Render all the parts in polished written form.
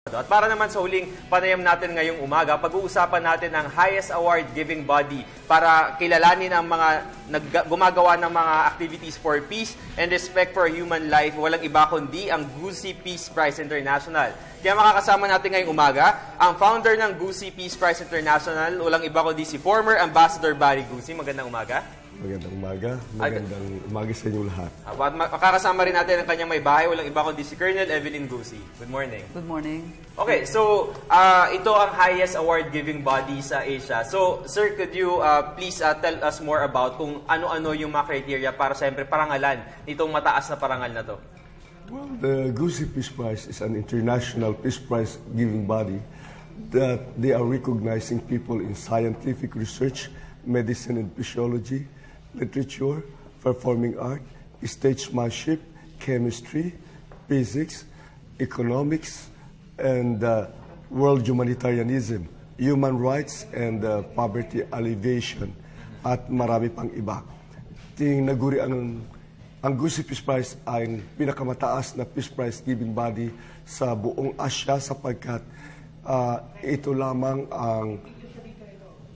At para naman sa huling panayam natin ngayong umaga, pag-uusapan natin ang highest award-giving body para kilalanin ang mga gumagawa ng mga activities for peace and respect for human life. Walang iba kundi ang GUSI Peace Prize International. Kaya makakasama natin ngayong umaga ang founder ng GUSI Peace Prize International. Walang iba kundi si former Ambassador Barry Gusi. Magandang umaga. Magandang umaga. Magandang umaga sa inyong lahat. At makakasama rin natin ang kanyang may bahay. Walang iba kundi si Colonel Evelyn Gusi. Good morning. Good morning. Okay, so ito ang highest award-giving body sa Asia. So, sir, could you please tell us more about kung ano-ano yung mga criteria para siyempre parangalan nitong mataas na parangal na to? Well, the GUSI Peace Prize is an international peace prize giving body that they are recognizing people in scientific research, medicine and physiology, literature, performing art, statesmanship, chemistry, physics, economics, and world humanitarianism, human rights, and poverty alleviation, at marami pang iba. Tinaguri ang GUSI Peace Prize ay pinakamataas na peace prize giving body sa buong Asia sapagkat ito lamang ang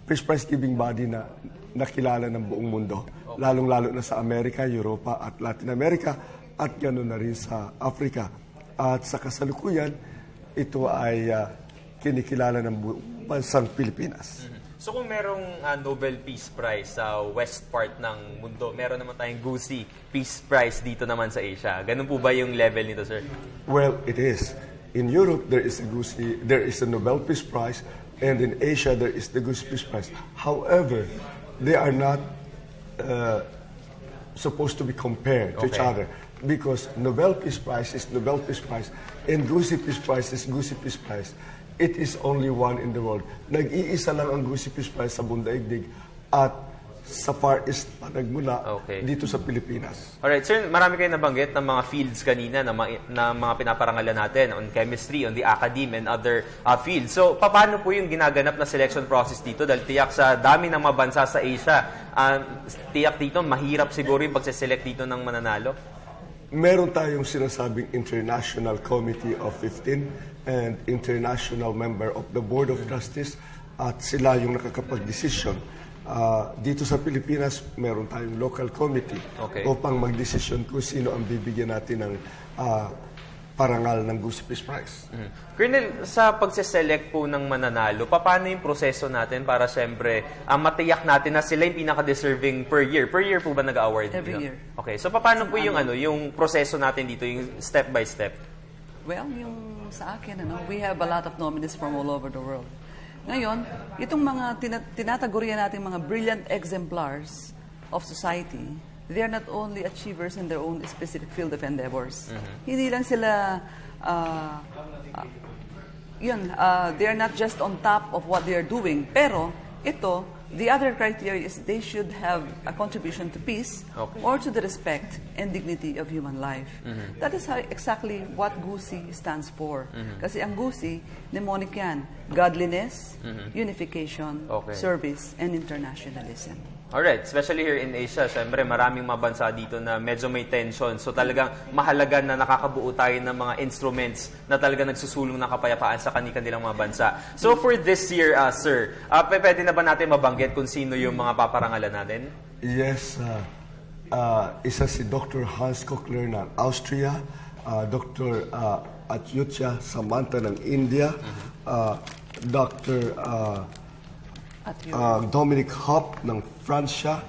peace prize giving body na nakilala ng buong mundo. Lalong-lalo na sa Amerika, Europa at Latin America at ganoon na rin sa Africa. At sa kasalukuyan, ito ay kinikilala ng bansang Pilipinas. So kung merong Nobel Peace Prize sa west part ng mundo, meron naman tayong GUSI Peace Prize dito naman sa Asia. Ganun po ba yung level nito, sir? Well, it is. In Europe, there is a Nobel Peace Prize, and in Asia, there is the GUSI Peace Prize. However, they are not supposed to be compared to each other because Nobel Peace Prize is Nobel Peace Prize and GUSI Peace Prize is GUSI Peace Prize. It is only one in the world. Nag-iisa lang ang GUSI Peace Prize sa buong daigdig at sa Far East pa nagmula dito sa Pilipinas. Alright, sir, marami kayo nabanggit ng mga fields kanina na mga pinaparangalan natin on chemistry, on the academe, and other fields. So, paano po yung ginaganap na selection process dito? Dahil tiyak sa dami ng mga bansa sa Asia, tiyak dito, mahirap siguro yung pagseselect dito ng mananalo? Meron tayong sinasabing International Committee of 15 and International Member of the Board of Trustees at sila yung nakakapag-desisyon. Dito sa Pilipinas, meron tayong local committee upang mag-desisyon kung sino ang bibigyan natin ng parangal ng GUSI Peace Prize. Colonel, sa pagseselect po ng mananalo, paano yung proseso natin para siyempre matiyak natin na sila yung pinaka-deserving per year? Per year po ba nag-award? Every year. Okay, so paano po yung yung proseso natin dito, yung step by step? Well, yung sa akin, we have a lot of nominees from all over the world. Ngayon, itong mga tinatagurian natin mga brilliant exemplars of society, they are not only achievers in their own specific field of endeavors. Hindi lang sila, they are not just on top of what they are doing. Pero, ito, the other criteria is they should have a contribution to peace or to the respect and dignity of human life. That is exactly what GUSI stands for. Kasi ang GUSI, mnemonic yan, godliness, unification, service, and internationalism. Alright, especially here in Asia, syempre maraming mga bansa dito na medyo may tension. So talagang mahalaga na nakakabuo tayo ng mga instruments na talagang nagsusulong ng kapayapaan sa kanilang mga bansa. So for this year, sir, pwede na ba natin mabanggit kung sino yung mga paparangalan natin? Yes, isa si Dr. Hans Kochler ng Austria, Dr. Atyutya Samanta ng India, Dr. Dominic Hop ng Francia,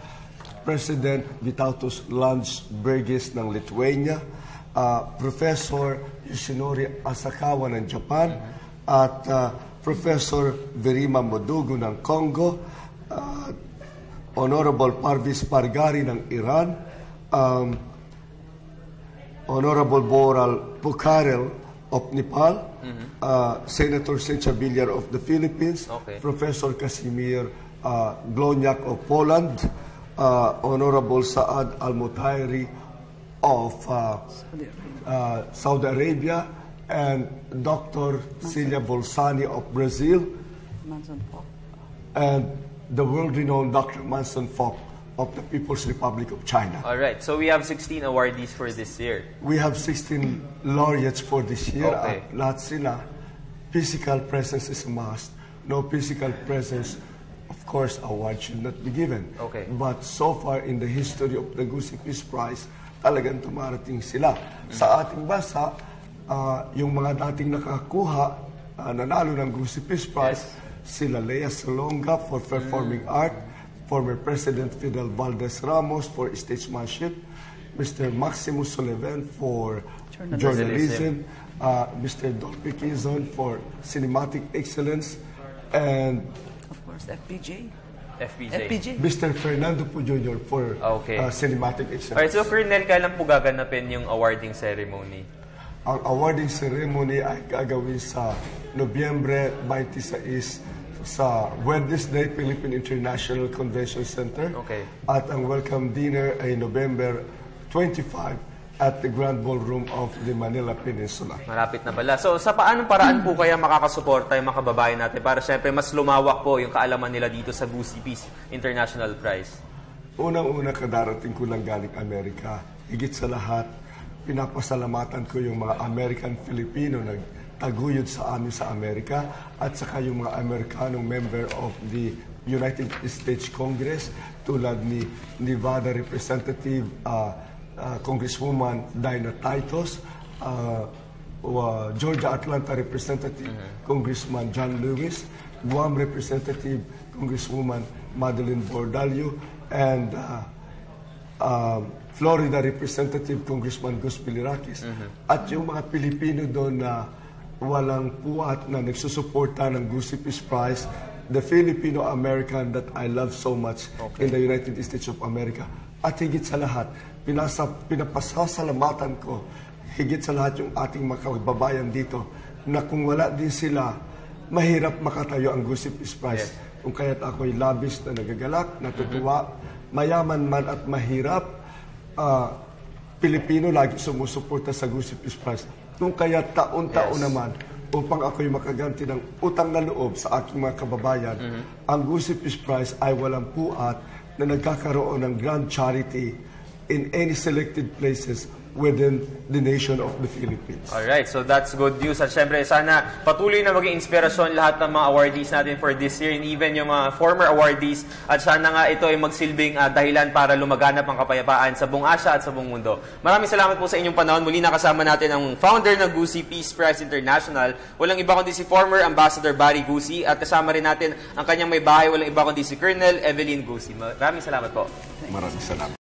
President Vytautas Landsbergis ng Lithuania, Professor Yoshinori Asakawa ng Japan, at Professor Verima Modugo ng Congo, Honorable Parviz Pargari ng Iran, Honorable Boral Pukharel of Nepal, Senator Secha Villar of the Philippines, Professor Casimir Gloniak of Poland, Honorable Saad Al-Mutairi of Saudi Arabia, and Dr. Celia Bolsani of Brazil, and the world-renowned Dr. Manson Fock of the People's Republic of China. All right. So we have 16 awardees for this year. We have 16 laureates for this year. Okay. At lahat sila physical presence is a must. No physical presence, of course, award should not be given. Okay. But so far in the history of the Gusi Peace Prize, talagang tumarating sila. Sa ating bansa, yung mga dating nakakuha, nanalo ng Gusi Peace Prize, sila Lea Salonga for performing art, former President Fidel Valdez Ramos for statesmanship, Mr. Maximo Sullivan for journalism, Mr. Dolphy Quezon for cinematic excellence, and Of course, FPJ. Mr. Fernando Po Jr. for cinematic excellence. Alright, so Colonel, kailan po gaganapin yung awarding ceremony? Ang awarding ceremony ay gagawin sa Nobyembre 26 sa Wednesday, Philippine International Convention Center. Okay. At ang welcome dinner ay November 25 at the Grand Ballroom of the Manila Peninsula. Malapit na pala. So, sa paanong paraan po kaya makakasuporta yung mga kababayan natin para syempre mas lumawak po yung kaalaman nila dito sa Gusi Peace International Prize? Unang-una, kadarating ko lang galing Amerika. Higit sa lahat, pinapasalamatan ko yung mga American-Filipino nagtaguyod sa amin sa Amerika at saka yung mga Amerikanong member of the United States Congress tulad ni Nevada Representative Congresswoman Dinah Titus, Georgia Atlanta Representative Congressman John Lewis, Guam Representative Congresswoman Madeline Bordallo, and Florida Representative Congressman Gus Bilirakis. At yung mga Pilipino doon na walang puwat na nagsusuporta ng Gusi Peace Prize, the Filipino-American that I love so much in the United States of America. At higit sa lahat, pinapasasalamatan ko, higit sa lahat yung ating mga kababayan dito, na kung wala din sila, mahirap makatayo ang Gusi Peace Prize. Kung kaya't ako'y labis na nagagalak, natutuwa, mayaman man at mahirap, Pilipino lagi sumusuporta sa Gusi Peace Prize. Kung kaya taon-taon naman, upang ako'y makaganti ng utang na loob sa aking mga kababayan, ang Gusi Peace Prize ay walang puat na nagkakaroon ng grand charity in any selected places within the nation of the Philippines. Alright, so that's good news. At syempre, sana patuloy na maging inspirasyon lahat ng mga awardees natin for this year and even yung mga former awardees. At sana nga ito ay magsilbing dahilan para lumaganap ang kapayapaan sa buong Asia at sa buong mundo. Maraming salamat po sa inyong panahon. Muli nakasama natin ang founder ng Gusi Peace Prize International. Walang iba kundi si former Ambassador Barry Gusi. At kasama rin natin ang kanyang may bahay. Walang iba kundi si Colonel Evelyn Gusi. Maraming salamat po. Maraming salamat.